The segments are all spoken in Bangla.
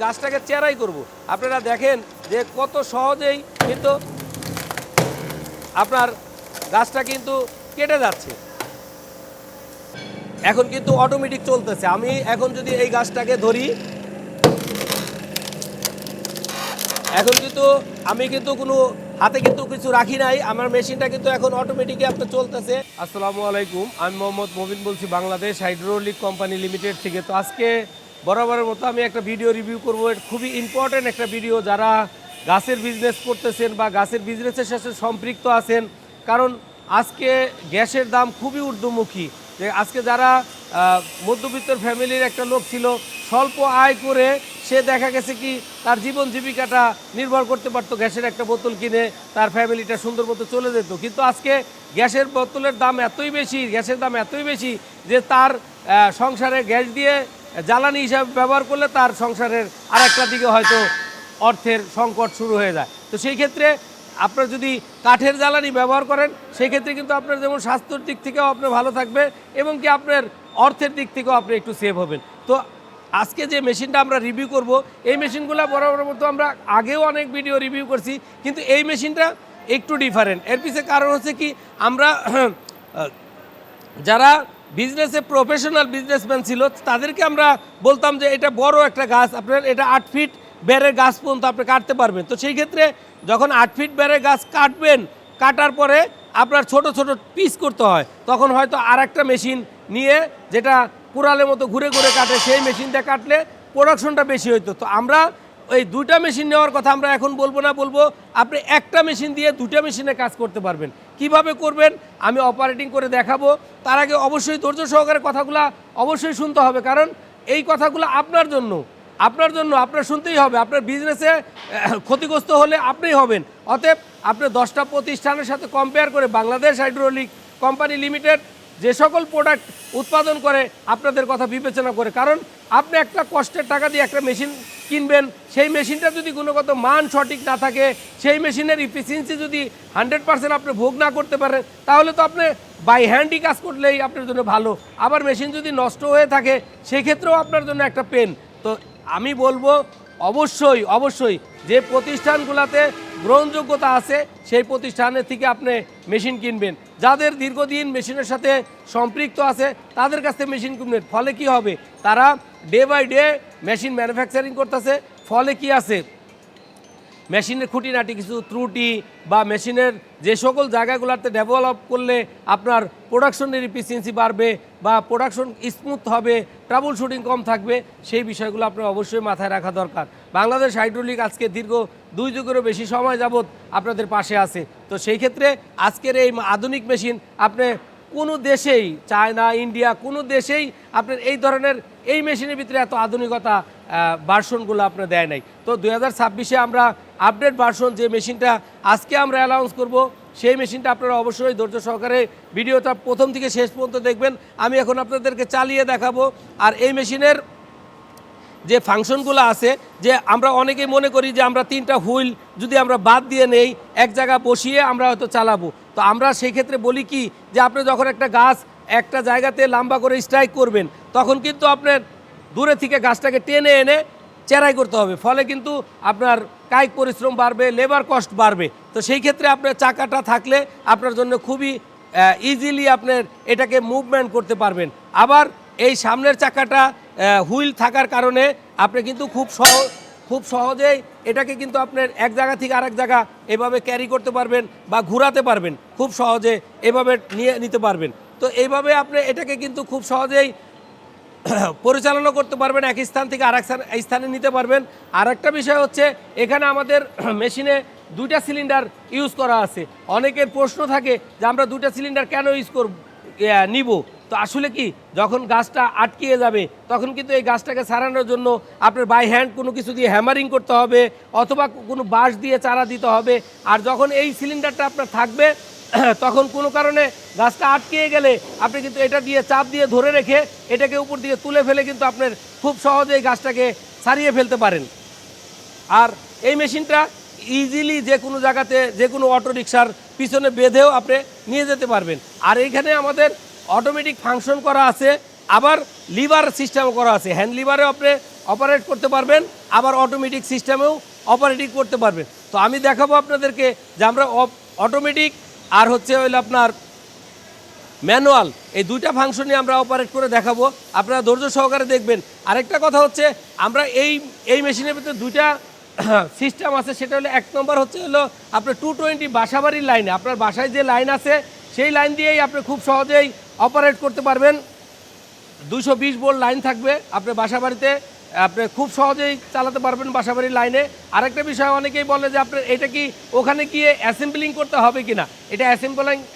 গাছটাকে চেরাই করব। আপনারা দেখেন যে কত সহজেই কিন্তু আপনার গাছটা কিন্তু কেটে যাচ্ছে। এখন কিন্তু অটোমেটিক চলতেছে। আমি এখন যদি এই গাছটাকে ধরি, এখন কিন্তু আমি কিন্তু কোনো হাতে কিন্তু কিছু রাখি নাই, আমার মেশিনটা কিন্তু এখন অটোমেটিকই আপনার চলতেছে। আসসালামু আলাইকুম, আমি মোহাম্মদ মবিন বলছি বাংলাদেশ হাইড্রোলিক কোম্পানি লিমিটেড থেকে। তো আজকে বরাবরের মতো আমি একটা ভিডিও রিভিউ করব। খুবই ইম্পর্টেন্ট একটা ভিডিও, যারা গাছের বিজনেস করতেছেন বা গাছের বিজনেসের সাথে সম্পৃক্ত আছেন। কারণ আজকে গ্যাসের দাম খুবই ঊর্ধ্বমুখী। যে আজকে যারা মধ্যবিত্তর ফ্যামিলির একটা লোক ছিল, স্বল্প আয় করে সে দেখা গেছে কি তার জীবন জীবিকাটা নির্ভর করতে পারতো গ্যাসের একটা বোতল কিনে, তার ফ্যামিলিটা সুন্দর মতো চলে যেত। কিন্তু আজকে গ্যাসের বোতলের দাম এতই বেশি, গ্যাসের দাম এতই বেশি যে তার সংসারে গ্যাস দিয়ে জ্বালানি হিসাবে ব্যবহার করলে তার সংসারের আরেকটা দিকে হয়তো অর্থের সংকট শুরু হয়ে যায়। তো সেই ক্ষেত্রে আপনার যদি কাঠের জ্বালানি ব্যবহার করেন, সেই ক্ষেত্রে কিন্তু আপনার যেমন স্বাস্থ্যের দিক থেকেও আপনার ভালো থাকবে এবং কি আপনার অর্থের দিক থেকেও আপনি একটু সেভ হবেন। তো আজকে যে মেশিনটা আমরা রিভিউ করব, এই মেশিনগুলো বরাবর মতো আমরা আগেও অনেক ভিডিও রিভিউ করছি, কিন্তু এই মেশিনটা একটু ডিফারেন্ট। এর পিছনে কারণ হচ্ছে কি, আমরা যারা বিজনেসে প্রফেশনাল বিজনেসম্যান ছিল তাদেরকে আমরা বলতাম যে এটা বড় একটা গাছ, আপনার এটা 8 ফিট বেড়ের গাছ পর্যন্ত আপনি কাটতে পারবেন। তো সেই ক্ষেত্রে যখন 8 ফিট বেড়ের গাছ কাটবেন, কাটার পরে আপনার ছোট ছোট পিস করতে হয়, তখন হয়তো আর একটা মেশিন নিয়ে যেটা কুড়ালের মতো ঘুরে ঘুরে কাটে, সেই মেশিনটা কাটলে প্রোডাকশনটা বেশি হইতো। তো আমরা এই দুইটা মেশিন নেওয়ার কথা আমরা এখন বলবো না, বলবো আপনি একটা মেশিন দিয়ে দুইটা মেশিনে কাজ করতে পারবেন। কিভাবে করবেন আমি অপারেটিং করে দেখাবো। তার আগে অবশ্যই ধৈর্য সহকারে কথাগুলো অবশ্যই শুনতে হবে, কারণ এই কথাগুলো আপনার জন্য আপনার শুনতেই হবে। আপনার বিজনেসে ক্ষতিগ্রস্ত হলে আপনিই হবেন। অতএব আপনি 10টা প্রতিষ্ঠানের সাথে কম্পেয়ার করে বাংলাদেশ হাইড্রোলিক কোম্পানি লিমিটেড যে সকল প্রোডাক্ট উৎপাদন করে আপনাদের কথা বিবেচনা করে, কারণ আপনি একটা কষ্টের টাকা দিয়ে একটা মেশিন কিনবেন, সেই মেশিনটা যদি গুণগত মান সঠিক না থাকে, সেই মেশিনের ইফিসিয়েন্সি যদি 100% আপনি ভোগ না করতে পারেন, তাহলে তো আপনি বাই হ্যান্ডই কাজ করলেই আপনার জন্য ভালো। আবার মেশিন যদি নষ্ট হয়ে থাকে, সেক্ষেত্রেও আপনার জন্য একটা পেন। তো আমি বলবো অবশ্যই যে প্রতিষ্ঠানগুলোতে গ্রহণযোগ্যতা আছে সেই প্রতিষ্ঠানের থেকে আপনি মেশিন কিনবেন। যাদের দীর্ঘদিন মেশিনের সাথে সম্পৃক্ত আছে তাদের কাছ থেকে মেশিন কিনবেন। ফলে কি হবে, তারা day by day machine manufacturing করতেছে। ফলে কি আছে, মেশিনের খুঁটিনাটি কিছু ত্রুটি বা মেশিনের যে সকল জায়গাগুলোতে ডেভেলপ করলে আপনার প্রোডাকশনের এফিসিয়েন্সি বাড়বে বা প্রোডাকশন স্মুথ হবে, ট্রাবল শুটিং কম থাকবে, সেই বিষয়গুলো আপনার অবশ্যই মাথায় রাখা দরকার। বাংলাদেশ হাইড্রোলিক আজকে দীর্ঘ 2 যুগেরও বেশি সময় যাবৎ আপনাদের পাশে আছে। তো সেই ক্ষেত্রে আজকের এই আধুনিক মেশিন আপনি কোনো দেশেই, চায়না, ইন্ডিয়া, কোনো দেশেই আপনার এই ধরনের এই মেশিনের ভিতরে এত আধুনিকতা ভার্সনগুলো আপনার দেয় নাই। তো 2026-এ আমরা আপডেট ভার্সন যে মেশিনটা আজকে আমরা অ্যানাউন্স করব, সেই মেশিনটা আপনারা অবশ্যই ধৈর্য সহকারে ভিডিওটা প্রথম থেকে শেষ পর্যন্ত দেখবেন। আমি এখন আপনাদেরকে চালিয়ে দেখাবো। আর এই মেশিনের যে ফাংশনগুলো আছে, যে আমরা অনেকেই মনে করি যে আমরা 3টা হুইল যদি আমরা বাদ দিয়ে নেই, এক জায়গা বসিয়ে আমরা হয়তো চালাবো। তো আমরা সেই ক্ষেত্রে বলি কি, যে আপনি যখন একটা গাছ একটা জায়গাতে লম্বা করে স্ট্রাইক করবেন, তখন কিন্তু আপনার দূরে থেকে গাছটাকে টেনে এনে চেরাই করতে হবে। ফলে কিন্তু আপনার কায়িক পরিশ্রম বাড়বে, লেবার কস্ট বাড়বে। তো সেই ক্ষেত্রে আপনার চাকাটা থাকলে আপনার জন্য খুবই ইজিলি আপনার এটাকে মুভমেন্ট করতে পারবেন। আবার এই সামনের চাকাটা হুইল থাকার কারণে আপনি কিন্তু খুব সহজেই এটাকে কিন্তু আপনার এক জায়গা থেকে আরেক জায়গা এভাবে ক্যারি করতে পারবেন বা ঘোরাতে পারবেন, খুব সহজে এভাবে নিতে পারবেন। তো এইভাবে আপনি এটাকে কিন্তু খুব সহজেই পরিচালনা করতে পারবেন, এক স্থান থেকে আরেক স্থানে নিতে পারবেন। আর একটা বিষয় হচ্ছে, এখানে আমাদের মেশিনে 2টা সিলিন্ডার ইউজ করা আছে। অনেকের প্রশ্ন থাকে যে আমরা 2টা সিলিন্ডার কেন নিব। তো আসলে কি, যখন গাছটা আটকিয়ে যাবে তখন কিন্তু এই গাছটাকে সারানোর জন্য আপনার বাই হ্যান্ড কোনো কিছু দিয়ে হ্যামারিং করতে হবে, অথবা কোনো বাঁশ দিয়ে চারা দিতে হবে। আর যখন এই সিলিন্ডারটা আপনার থাকবে, তখন কোনো কারণে গাছটা আটকিয়ে গেলে আপনি কিন্তু এটা দিয়ে চাপ দিয়ে ধরে রেখে এটাকে উপর দিয়ে তুলে ফেলে কিন্তু আপনার খুব সহজেই গাছটাকে ছাড়িয়ে ফেলতে পারেন। আর এই মেশিনটা ইজিলি যে কোনো জায়গাতে, যে কোনো অটো রিক্সার পিছনে বেঁধেও আপনি নিয়ে যেতে পারবেন। আর এইখানে আমাদের অটোমেটিক ফাংশন করা আছে, আবার লিভার সিস্টেম করা আছে। হ্যান্ড লিভারেও আপনি অপারেট করতে পারবেন, আবার অটোমেটিক সিস্টেমেও অপারেটিং করতে পারবেন। তো আমি দেখাবো আপনাদেরকে যে আমরা অটোমেটিক আর হচ্ছে হইলো আপনার ম্যানুয়াল এই দুইটা ফাংশনই আমরা অপারেট করে দেখাবো, আপনারা ধৈর্য সহকারে দেখবেন। আরেকটা কথা হচ্ছে আমরা এই মেশিনের ভিতরে দুইটা সিস্টেম আছে, সেটা হলো এক নম্বর হচ্ছে হলো আপনার 220 বাসাবাড়ির লাইনে, আপনার বাসায় যে লাইন আছে সেই লাইন দিয়েই আপনি খুব সহজেই অপারেট করতে পারবেন। 220 ভোল্ট লাইন থাকবে আপনার বাসাবাড়িতে, আপনি খুব সহজেই চালাতে পারবেন বাসাবাড়ির লাইনে। আরেকটা বিষয় অনেকেই বলে যে আপনার এটা কি ওখানে গিয়ে অ্যাসেম্বলিং করতে হবে কি না, এটা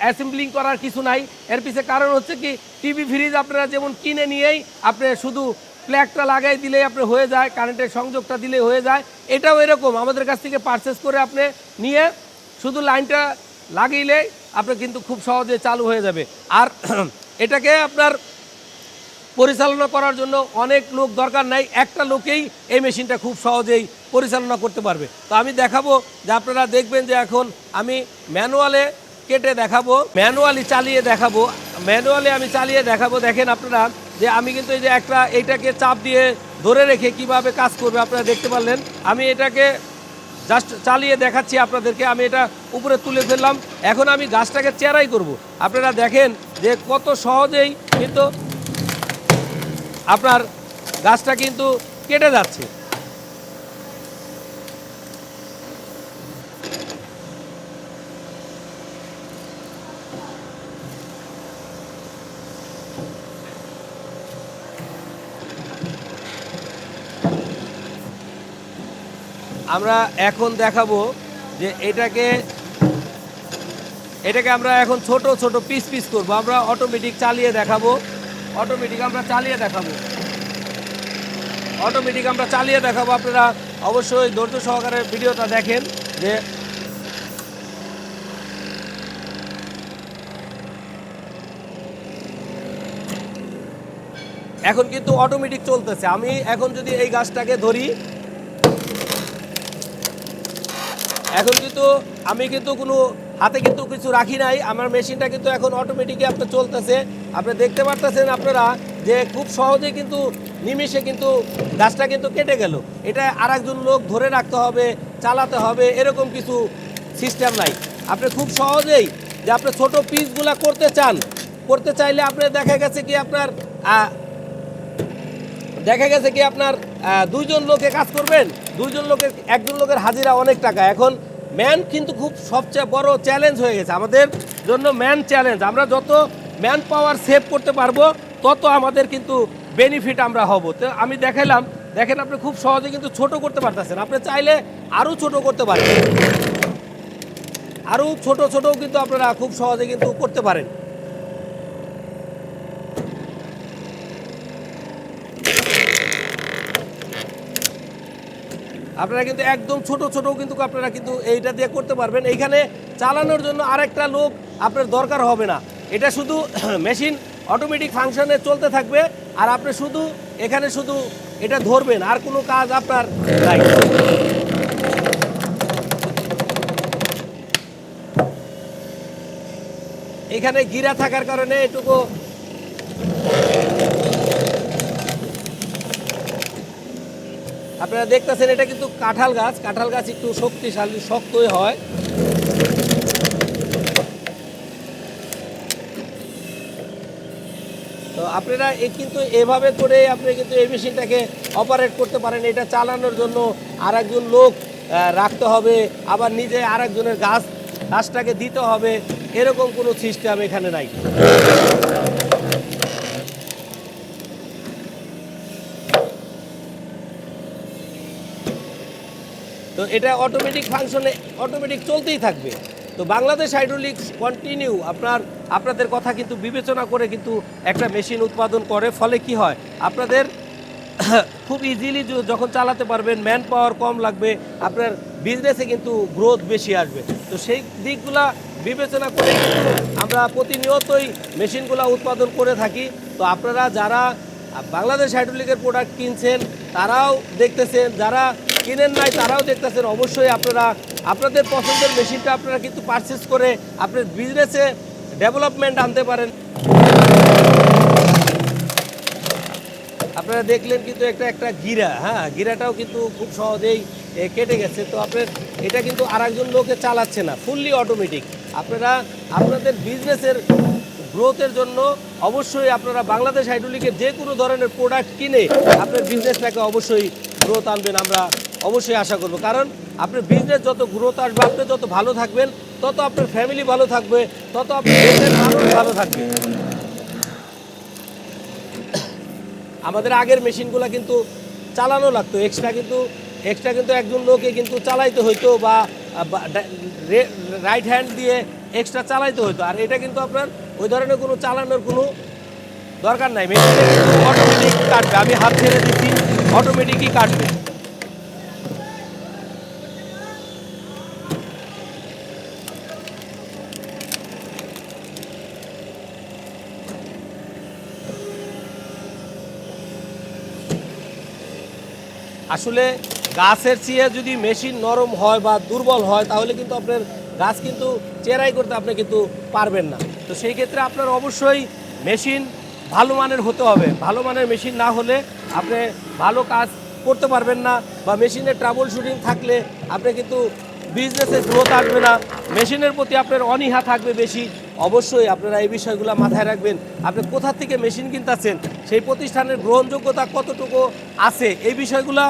অ্যাসেম্বলিং করার কিছু নাই। এর পিছনে কারণ হচ্ছে কি টিভি ফ্রিজ আপনারা যেমন কিনে নিয়েই আপনি শুধু প্লাগটা লাগাই দিলেই আপনি হয়ে যায়, কারেন্টের সংযোগটা দিলেই হয়ে যায়, এটাও এরকম আমাদের কাছ থেকে পারচেস করে আপনি নিয়ে শুধু লাইনটা লাগিয়ে আপনি কিন্তু খুব সহজে চালু হয়ে যাবে। আর এটাকে আপনার পরিচালনা করার জন্য অনেক লোক দরকার নাই, একটা লোকেই এই মেশিনটা খুব সহজেই পরিচালনা করতে পারবে। তো আমি দেখাবো যে আপনারা দেখবেন যে এখন আমি ম্যানুয়ালে কেটে দেখাবো, ম্যানুয়ালি আমি চালিয়ে দেখাবো। দেখেন আপনারা যে আমি কিন্তু এই যে এইটাকে চাপ দিয়ে ধরে রেখে কিভাবে কাজ করবে আপনারা দেখতে পারলেন। আমি এটাকে জাস্ট চালিয়ে দেখাচ্ছি আপনাদেরকে, আমি এটা উপরে তুলে ফেললাম। এখন আমি গাছটাকে চেরাই করব। আপনারা দেখেন যে কত সহজেই কিন্তু আপনার গাছটা কিন্তু কেটে যাচ্ছে। আমরা এখন দেখাবো যে এটাকে আমরা এখন ছোট ছোট পিস করব। আমরা অটোমেটিক চালিয়ে দেখাবো, আমরা চালিয়ে দেখাবো। আপনারা অবশ্যই ধৈর্য সহকারে ভিডিওটা দেখেন যে এখন কিন্তু অটোমেটিক চলতেছে। আমি এখন যদি এই গাছটাকে ধরি, এখন কিন্তু আমি কিন্তু কোনো হাতে কিন্তু কিছু রাখি নাই, আমার মেশিনটা কিন্তু এখন অটোমেটিকই আপনার চলতেছে। আপনি দেখতে পারতেছেন আপনারা যে খুব সহজেই কিন্তু নিমিষে কিন্তু গাছটা কিন্তু কেটে গেল। এটা আরেকজন লোক ধরে রাখতে হবে, চালাতে হবে, এরকম কিছু সিস্টেম নাই। আপনি খুব সহজেই যে আপনি ছোট পিসগুলা করতে চাইলে আপনি দেখা গেছে কি আপনার দুইজন লোকে কাজ করবেন, একজন লোকের হাজিরা অনেক টাকা। এখন ম্যান কিন্তু খুব সবচেয়ে বড় চ্যালেঞ্জ হয়ে গেছে আমাদের জন্য, ম্যান চ্যালেঞ্জ। আমরা যত ম্যান পাওয়ার সেভ করতে পারবো তত আমাদের কিন্তু বেনিফিট আমরা হব। তো আমি দেখালাম, দেখেন আপনি খুব সহজে কিন্তু ছোট করতে পারতেছেন। আপনি চাইলে আরও ছোট করতে পারেন, আরও ছোটও কিন্তু আপনারা খুব সহজে কিন্তু করতে পারেন। আপনারা কিন্তু একদম ছোটও কিন্তু আপনারা কিন্তু এইটা দিয়ে করতে পারবেন। এইখানে চালানোর জন্য আরেকটা লোক আপনার দরকার হবে না, এটা শুধু মেশিন অটোমেটিক ফাংশনে চলতে থাকবে, আর আপনি শুধু এখানে শুধু এটা ধরবেন, আর কোনো কাজ আপনার নাই। এখানে গিরা থাকার কারণে এটুকু আপনারা দেখতেছেন, এটা কিন্তু কাঁঠাল গাছ একটু শক্তিশালী, শক্তই হয়। তো আপনারা কিন্তু এভাবে করে আপনি কিন্তু এই মেশিনটাকে অপারেট করতে পারেন। এটা চালানোর জন্য আরেকজন লোক রাখতে হবে, আবার নিজে আরেকজনের গাছটাকে দিতে হবে, এরকম কোনো সিস্টেম এখানে নাই। তো এটা অটোমেটিক ফাংশনে অটোমেটিক চলতেই থাকবে। তো বাংলাদেশ হাইড্রোলিক্স কন্টিনিউ আপনাদের কথা কিন্তু বিবেচনা করে কিন্তু একটা মেশিন উৎপাদন করে, ফলে কি হয় আপনাদের খুব ইজিলি যখন চালাতে পারবেন, ম্যান পাওয়ার কম লাগবে, আপনার বিজনেসে কিন্তু গ্রোথ বেশি আসবে। তো সেই দিকগুলা বিবেচনা করে কিন্তু আমরা প্রতিনিয়তই মেশিনগুলো উৎপাদন করে থাকি। তো আপনারা যারা বাংলাদেশ হাইড্রোলিকের প্রোডাক্ট কিনছেন তারাও দেখতেছেন, যারা কিনেন নাই তারাও দেখতেছেন, অবশ্যই আপনারা আপনাদের পছন্দের মেশিনটা আপনারা কিন্তু পারচেস করে আপনার বিজনেসে ডেভেলপমেন্ট আনতে পারেন। আপনারা দেখলেন কিন্তু একটা একটা গিরা, হ্যাঁ গিরাটাও কিন্তু খুব সহজেই কেটে গেছে। তো আপনার এটা কিন্তু আরেকজন লোকে চালাচ্ছে না, ফুললি অটোমেটিক। আপনারা আপনাদের বিজনেসের গ্রোথের জন্য অবশ্যই আপনারা বাংলাদেশ হাইড্রোলিকের যে কোনো ধরনের প্রোডাক্ট কিনে আপনার বিজনেসটাকে অবশ্যই গ্রোথ আনবেন, আমরা অবশ্যই আশা করব। কারণ আপনার বিজনেস যত গ্রোথ আসবে, আপনি যত ভালো থাকবেন, তত আপনার ফ্যামিলি ভালো থাকবে, তত আপনার দেশের মানুষ ভালো থাকবে। আমাদের আগের মেশিনগুলো কিন্তু চালানো লাগতো এক্সট্রা কিন্তু একজন লোকে কিন্তু চালাইতে হইতো, বা রাইট হ্যান্ড দিয়ে এক্সট্রা চালাইতে হইতো। আর এটা কিন্তু আপনার ওই ধরনের কোনো চালানোর কোনো দরকার নাই, মেশিনে কিন্তু অটোমেটিক কাটবে। আমি হাত ছেড়ে দিচ্ছি, অটোমেটিকই কাটবে। আসলে গাছের চেয়ে যদি মেশিন নরম হয় বা দুর্বল হয়, তাহলে কিন্তু আপনার গাছ কিন্তু চেরাই করতে আপনি কিন্তু পারবেন না। তো সেই ক্ষেত্রে আপনার অবশ্যই মেশিন ভালো মানের হতে হবে। ভালো মানের মেশিন না হলে আপনি ভালো কাজ করতে পারবেন না, বা মেশিনের ট্রাবল শুটিং থাকলে আপনি কিন্তু বিজনেসে গ্রোথ আসবে না, মেশিনের প্রতি আপনার অনীহা থাকবে বেশি। অবশ্যই আপনারা এই বিষয়গুলো মাথায় রাখবেন। আপনি কোথা থেকে মেশিন কিনতেছেন, সেই প্রতিষ্ঠানের গ্রহণযোগ্যতা কতটুকু আছে, এই বিষয়গুলো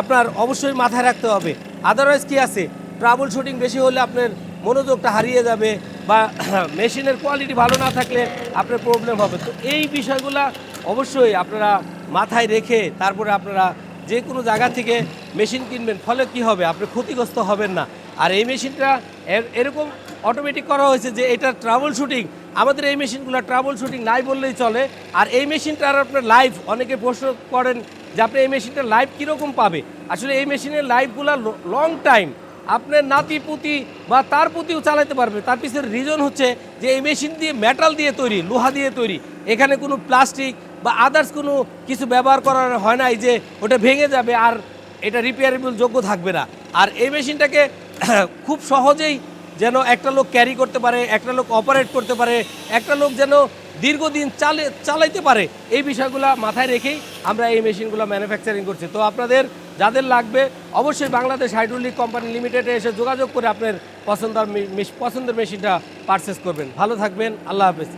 আপনার অবশ্যই মাথায় রাখতে হবে। আদারওয়াইজ কি আছে, ট্রাবল শুটিং বেশি হলে আপনার মনোযোগটা হারিয়ে যাবে, বা মেশিনের কোয়ালিটি ভালো না থাকলে আপনার প্রবলেম হবে। তো এই বিষয়গুলো অবশ্যই আপনারা মাথায় রেখে তারপরে আপনারা যে কোনো জায়গা থেকে মেশিন কিনবেন, ফলে কি হবে, আপনি ক্ষতিগ্রস্ত হবেন না। আর এই মেশিনটা এরকম অটোমেটিক করা হয়েছে যে এটা ট্রাবল শুটিং, আমাদের এই মেশিনগুলো ট্রাবল শুটিং নাই বললেই চলে। আর এই মেশিনটার আপনার লাইফ, অনেকে প্রশ্ন করেন যে আপনি এই মেশিনটার লাইফ কীরকম পাবে। আসলে এই মেশিনের লাইফগুলো লং টাইম, আপনার নাতি পুতি বা তার পুতিও চালাতে পারবে। তার পিছনের রিজন হচ্ছে যে এই মেশিন দিয়ে মেটাল দিয়ে তৈরি, লোহা দিয়ে তৈরি, এখানে কোনো প্লাস্টিক বা আদার্স কোনো কিছু ব্যবহার করা হয় না, এই যে ওটা ভেঙে যাবে আর এটা রিপেয়ারেবল যোগ্য থাকবে না। আর এই মেশিনটাকে খুব সহজেই যেন একটা লোক ক্যারি করতে পারে, একটা লোক অপারেট করতে পারে, একটা লোক যেন দীর্ঘদিন চালাইতে পারে, এই বিষয়গুলো মাথায় রেখেই আমরা এই মেশিনগুলো ম্যানুফ্যাকচারিং করছি। তো আপনাদের যাদের লাগবে অবশ্যই বাংলাদেশ হাইড্রোলিক কোম্পানি লিমিটেডে এসে যোগাযোগ করে আপনার পছন্দের মেশিনটা পারচেস করবেন। ভালো থাকবেন, আল্লাহ হাফেজ।